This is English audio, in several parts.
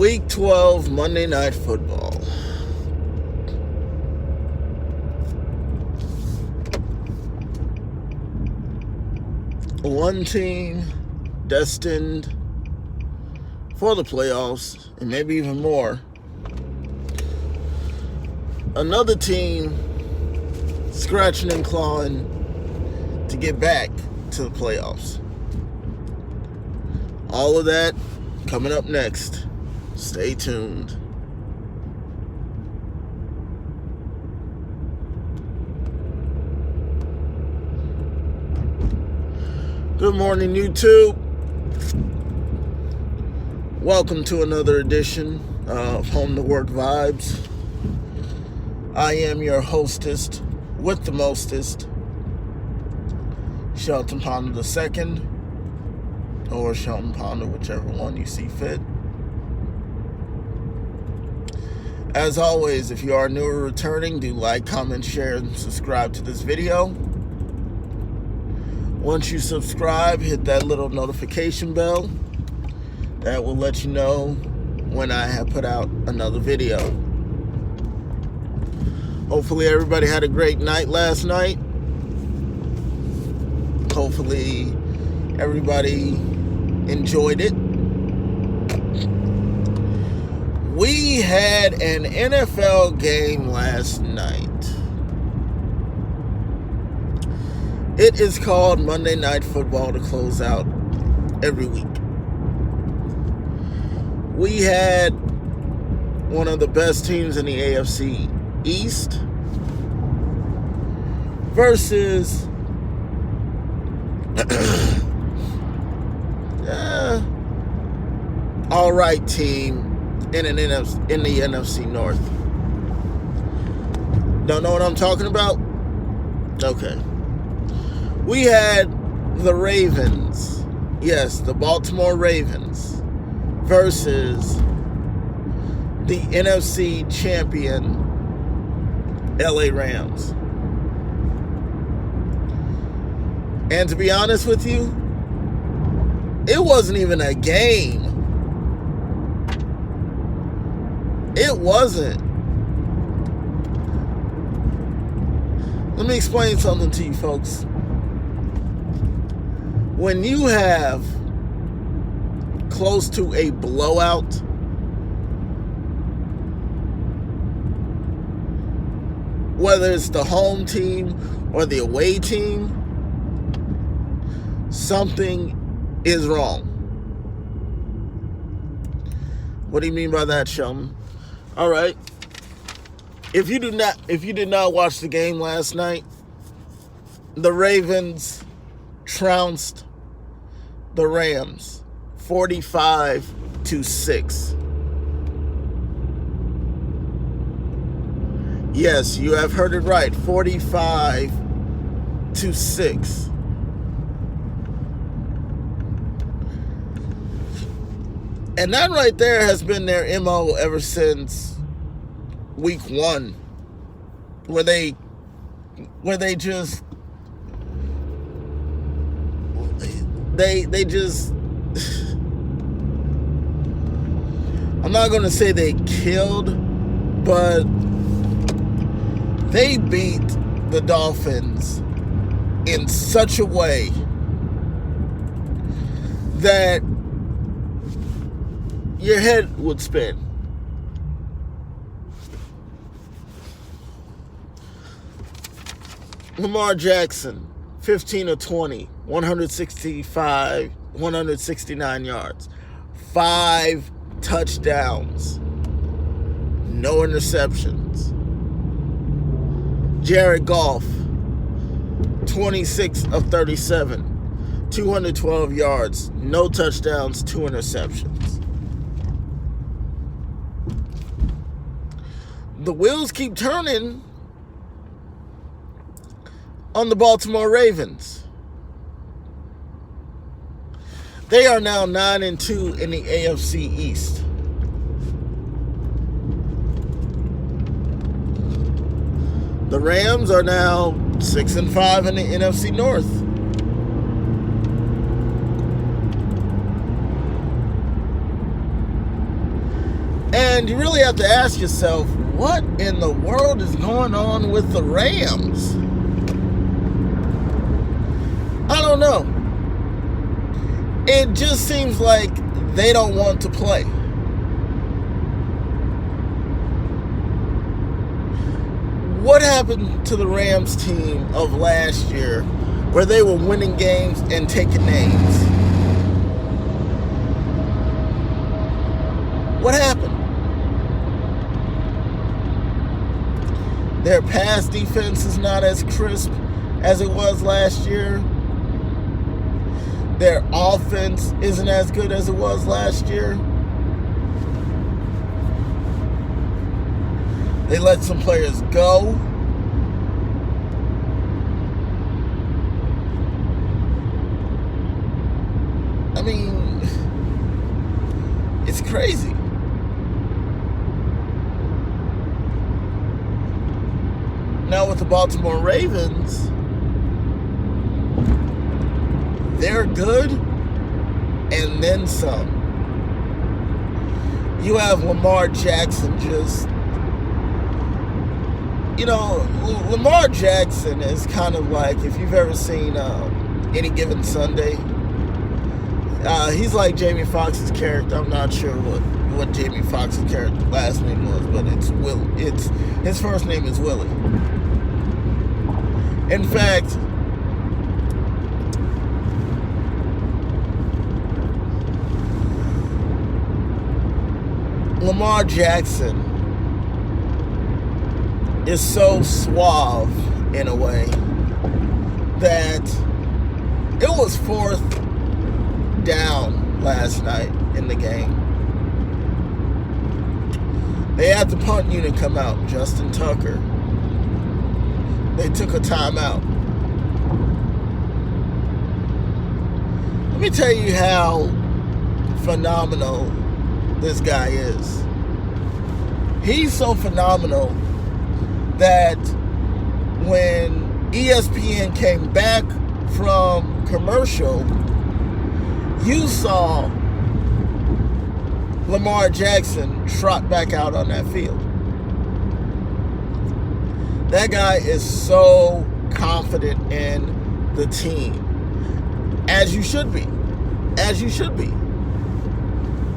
Week 12 Monday Night Football. One team destined for the playoffs and maybe even more. Another team scratching and clawing to get back to the playoffs. All of that coming up next. Stay tuned. Good morning, YouTube. Welcome to another edition of Home to Work Vibes. I am your hostess with the mostest, Shelton Ponder II, or Shelton Ponder, whichever one you see fit. As always, if you are new or returning, do like, comment, share, and subscribe to this video. Once you subscribe, hit that little notification bell. That will let you know when I have put out another video. Hopefully everybody had a great night last night. Hopefully everybody enjoyed it. We had an NFL game last night. It is called Monday Night Football to close out every week. We had one of the best teams in the AFC East versus all right team in the NFC North. Don't know what I'm talking about? Okay. We had the Ravens, yes, the Baltimore Ravens, versus the NFC champion LA Rams. And to be honest with you, it wasn't even a game. It wasn't. Let me explain something to you folks. When you have close to a blowout, whether it's the home team or the away team, something is wrong. What do you mean by that, Sheldon? All right. If you did not watch the game last night, the Ravens trounced the Rams 45-6. Yes, you have heard it right. 45-6. And that right there has been their MO ever since week 1, where they just I'm not going to say they killed, but they beat the Dolphins in such a way that your head would spin. Lamar Jackson, 15 of 20, 169 yards, 5 touchdowns, no interceptions. Jared Goff, 26 of 37, 212 yards, no touchdowns, 2 interceptions. The wheels keep turning on the Baltimore Ravens. They are now 9-2 in the AFC East. The Rams are now 6-5 in the NFC North. And you really have to ask yourself, what in the world is going on with the Rams? I don't know. It just seems like they don't want to play. What happened to the Rams team of last year where they were winning games and taking names? What happened? Their pass defense is not as crisp as it was last year. Their offense isn't as good as it was last year. They let some players go. I mean, it's crazy. Now with the Baltimore Ravens, they're good and then some. You have Lamar Jackson just, Lamar Jackson is kind of like, if you've ever seen Any Given Sunday, he's like Jamie Foxx's character. I'm not sure what Jamie Foxx's character last name was, but it's Will. His first name is Willie. In fact, Lamar Jackson is so suave in a way that it was 4th down last night in the game. They had the punt unit come out, Justin Tucker. They took a timeout. Let me tell you how phenomenal this guy is. He's so phenomenal that when ESPN came back from commercial, you saw Lamar Jackson trot back out on that field. That guy is so confident in the team. As you should be. As you should be.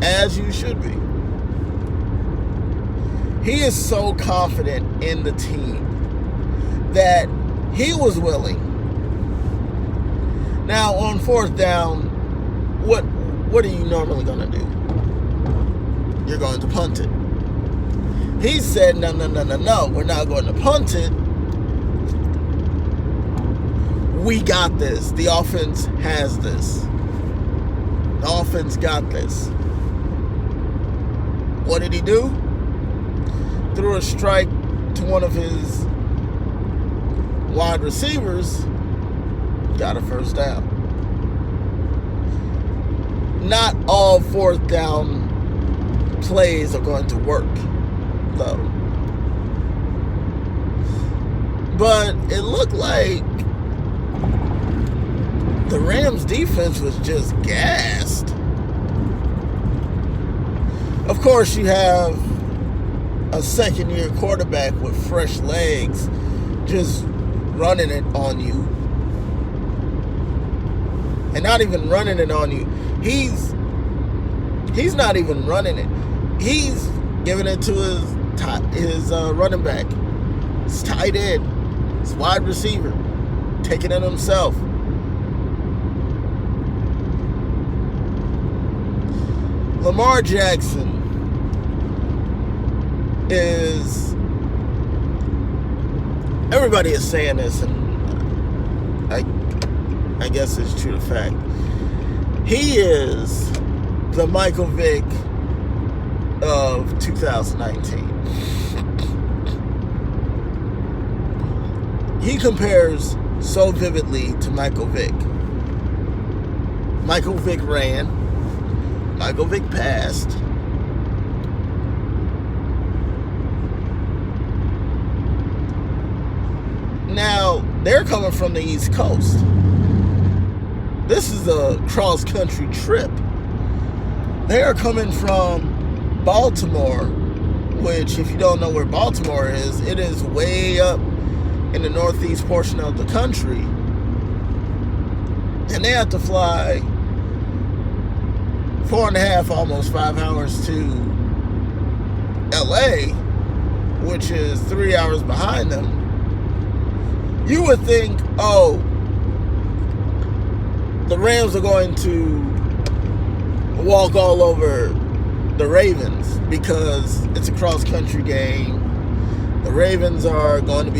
As you should be. He is so confident in the team that he was willing. Now, on 4th down, what are you normally going to do? You're going to punt it. He said, no, we're not going to punt it. We got this. The offense has this. The offense got this. What did he do? Threw a strike to one of his wide receivers. Got a 1st down. Not all 4th down plays are going to work, though. But it looked like the Rams defense was just gassed. Of course, you have a second-year quarterback with fresh legs just running it on you. And not even running it on you. He's not even running it. He's giving it to his running back, his tight end, his wide receiver, taking it himself. Lamar Jackson is, everybody is saying this, and I guess it's true to fact. He is the Michael Vick of 2019. He compares so vividly to Michael Vick. Michael Vick ran. Michael Vick passed. Now, they're coming from the East Coast. This is a cross-country trip. They are coming from Baltimore which, if you don't know where Baltimore is, it is way up in the northeast portion of the country. And they have to fly 4.5, almost 5 hours to LA, which is 3 hours behind them. You would think, oh, the Rams are going to walk all over the Ravens because it's a cross-country game. The Ravens are going to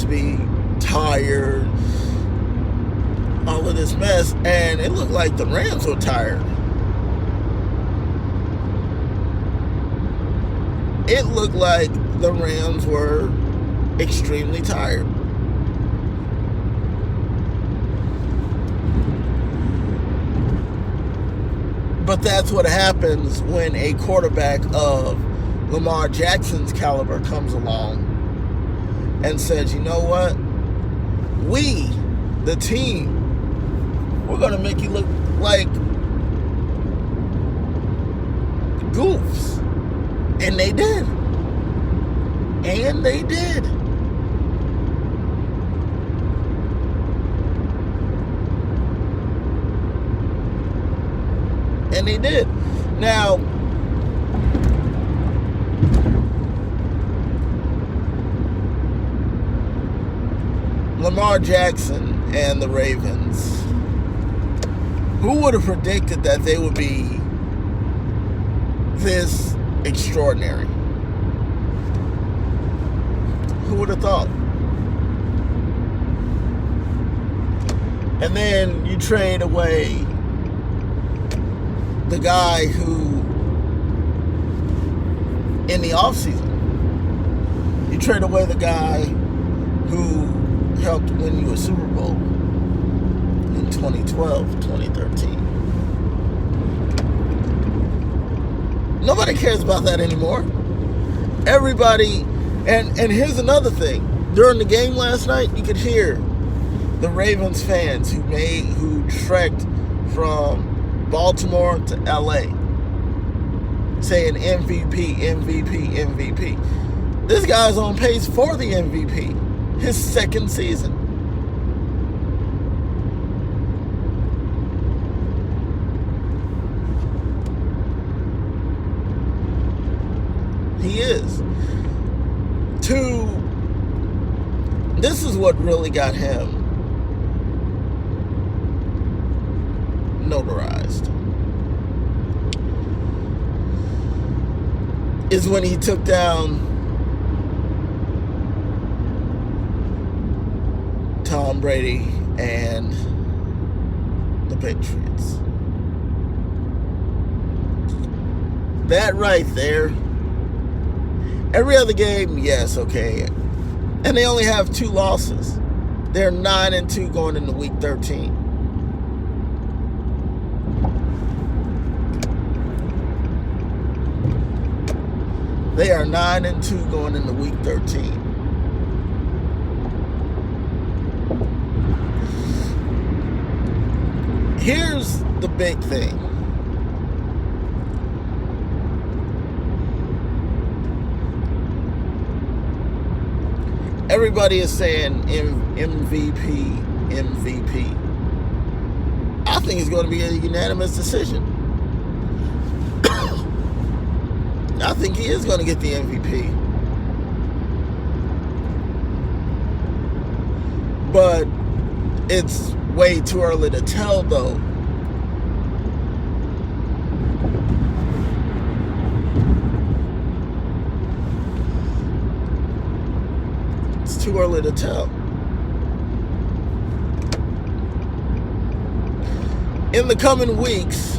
be tired. All of this mess, and it looked like the Rams were tired. It looked like the Rams were extremely tired. But that's what happens when a quarterback of Lamar Jackson's caliber comes along and says, you know what? We, the team, we're going to make you look like goofs. And they did. And they did. And they did. Now, Lamar Jackson and the Ravens, who would have predicted that they would be this extraordinary? Who would have thought? And then you trade away the guy who, in the offseason, you trade away the guy who helped win you a Super Bowl in 2012, 2013. Nobody cares about that anymore. Everybody, and here's another thing. During the game last night, you could hear the Ravens fans who trekked from Baltimore to LA saying MVP, MVP, MVP. This guy's on pace for the MVP. His second season. He is. This is what really got him notarized. Is when he took down Tom Brady and the Patriots. That right there. Every other game, yes, okay. And they only have 2 losses. They're 9-2 going into week 13. They are 9-2 going into week 13. Here's the big thing. Everybody is saying MVP, MVP. I think it's going to be a unanimous decision. I think he is going to get the MVP. But it's way too early to tell, though. It's too early to tell. In the coming weeks,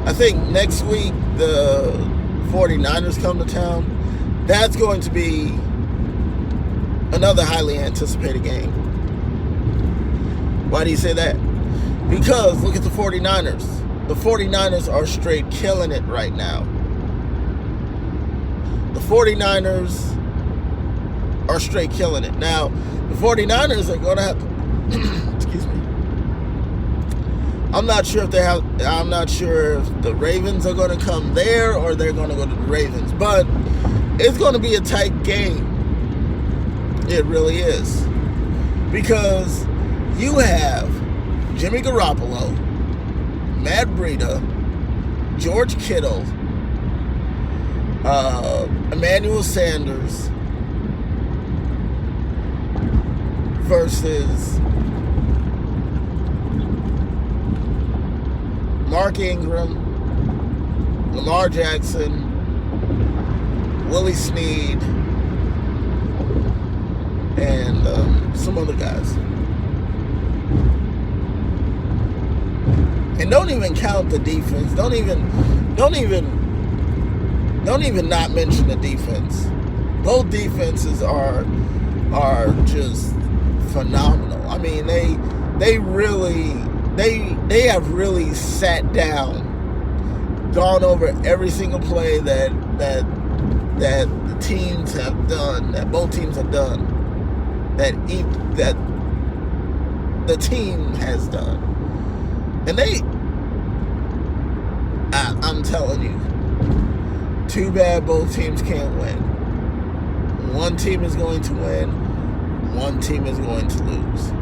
I think next week the 49ers come to town. That's going to be another highly anticipated game. Why do you say that? Because look at the 49ers. The 49ers are straight killing it right now. The 49ers are straight killing it. Now, the 49ers are going to have to, excuse me, I'm not sure if the Ravens are going to come there or they're going to go to the Ravens, but it's going to be a tight game. It really is, because you have Jimmy Garoppolo, Matt Breida, George Kittle, Emmanuel Sanders versus Mark Ingram, Lamar Jackson, Willie Snead, and some other guys. And don't even count the defense. Don't even not mention the defense. Both defenses are just phenomenal. I mean, they have really sat down, gone over every single play that the teams have done, that both teams have done, that the team has done. And I'm telling you, too bad both teams can't win. One team is going to win, one team is going to lose.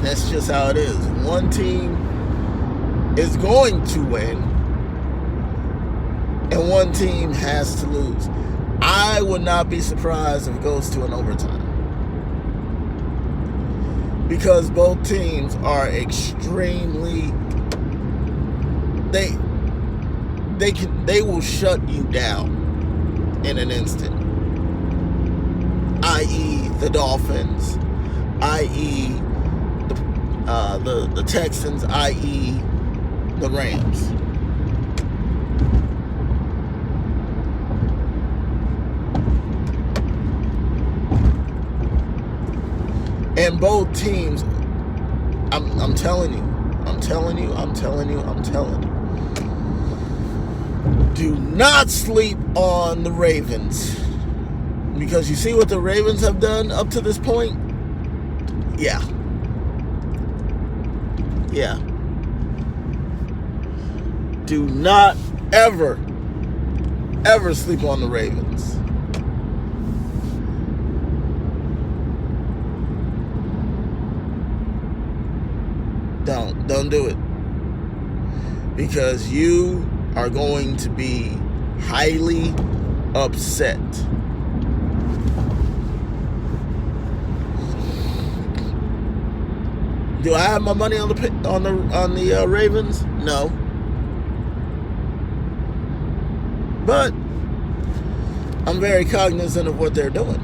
That's just how it is. One team is going to win, and one team has to lose. I would not be surprised if it goes to an overtime, because both teams are extremely, they will shut you down in an instant, i.e. the Dolphins, i.e. the Texans, i.e. the Rams. And both teams, I'm telling you, do not sleep on the Ravens. Because you see what the Ravens have done up to this point? Yeah. Do not ever sleep on the Ravens. Don't do it. Because you are going to be highly upset. Do I have my money on the Ravens? No. But I'm very cognizant of what they're doing.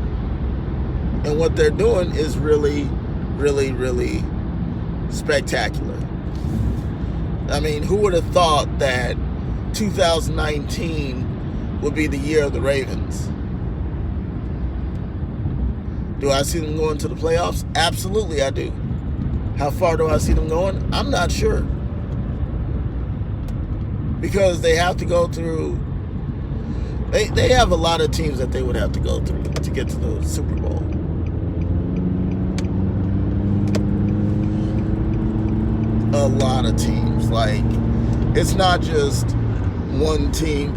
And what they're doing is really, really, really spectacular. I mean, who would have thought that 2019 would be the year of the Ravens? Do I see them going to the playoffs? Absolutely, I do. How far do I see them going? I'm not sure. Because they have to go through... They have a lot of teams that they would have to go through to get to the Super Bowl. A lot of teams. Like, it's not just one team.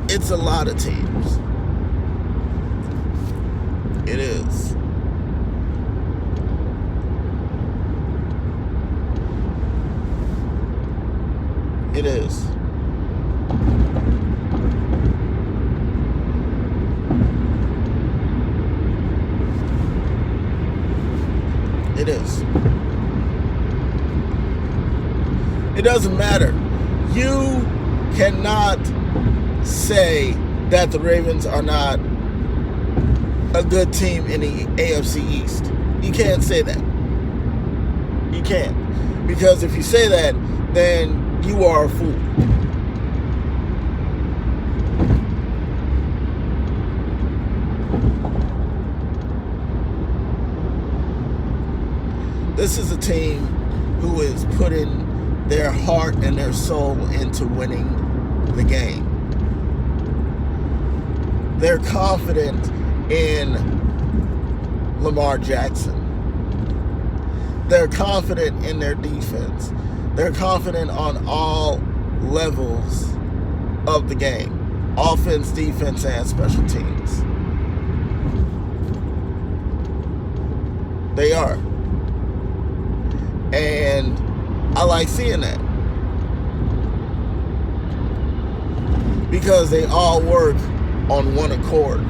It's a lot of teams. It is. It is. It is. It doesn't matter. You cannot say that the Ravens are not a good team in the AFC East. You can't say that. You can't. Because if you say that, then you are a fool. This is a team who is putting their heart and their soul into winning the game. They're confident in Lamar Jackson. they're confident in their defense. They're confident on all levels of the game. Offense, defense, and special teams. They are. And I like seeing that. Because they all work on one accord.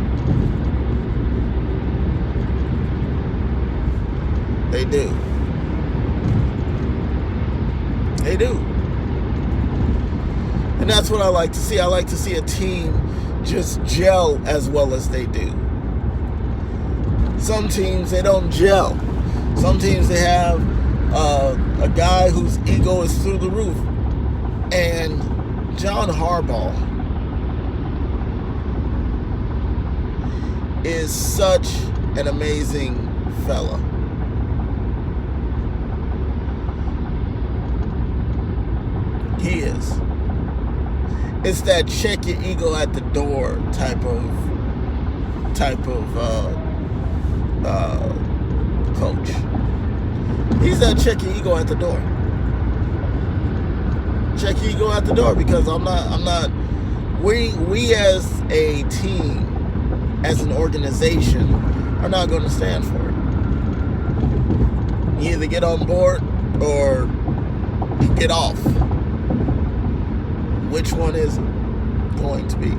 They do. They do. And that's what I like to see. I like to see a team just gel as well as they do. Some teams, they don't gel. Some teams, they have a guy whose ego is through the roof. And John Harbaugh is such an amazing fella. He is. It's that check your ego at the door type of coach. He's that check your ego at the door. Check your ego at the door, because we as a team, as an organization, are not going to stand for it. You either get on board or you get off. Which one is it going to be?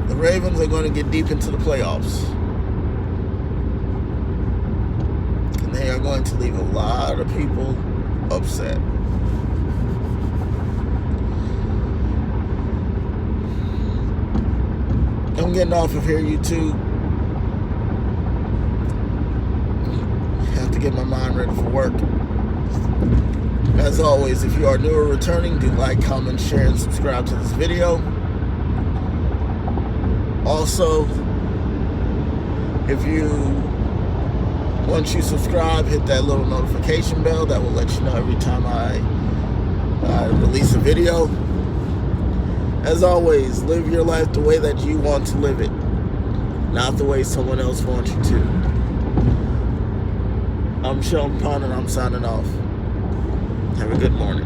The Ravens are going to get deep into the playoffs. And they are going to leave a lot of people upset. I'm getting off of here, YouTube. To get my mind ready for work. As always, if you are new or returning, do like, comment, share, and subscribe to this video. Also, once you subscribe, hit that little notification bell. That will let you know every time I release a video. As always, live your life the way that you want to live it, not the way someone else wants you to. I'm Sheldon Pond, and I'm signing off. Have a good morning.